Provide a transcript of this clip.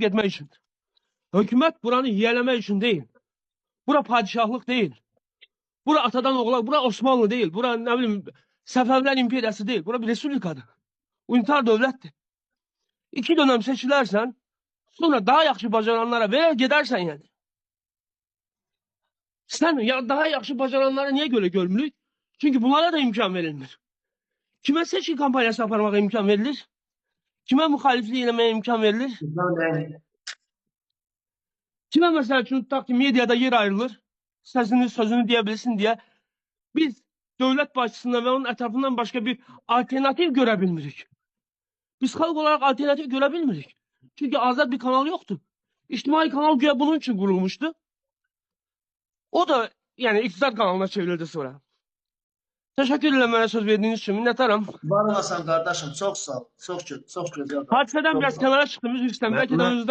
etmək üçün. Hökumət buranı yiyələmək üçün deyil. Bura padişahlıq deyil. Bura atadan oğula, bura Osmanlı deyil. Bura nə bilim Səfəvilər imperiyası deyil. Bura bir respublikadır. Unitar dövlətdir. 2 dönəm seçilərsən, sonra daha yaxşı bacaranlara verər gedərsən yəni. Sən ya daha yaxşı bacaranlara niyə görə görmürük? Çünki bunlara da imkan verilmir. Kimə seçki kampaniyası aparmağa imkan verilir? Kimə müxaliflik eləməyə imkan verilir? Kimə məsəl üçün tutaq ki, mediada yer ayrılır, sözünü deyə bilsin deyə biz dövlət başçısından və onun ətrafından başqa bir alternativ görə bilmirik. Biz xalq olaraq alternativ görə bilmirik. Çünki azad bir kanal yoxdur. İctimai kanal güya bunun üçün qurulmuşdu. O da yəni iqtisad kanalına çevrildi sonra. Təşəkkür edirəm mənə söz verdiyiniz üçün. Minnətdaram. Var olasın qardaşım. Çox sağ ol. Çox gözəl. Hadisədən biraz kənara çıxdım. Üzr istəyirəm. Bəlkə də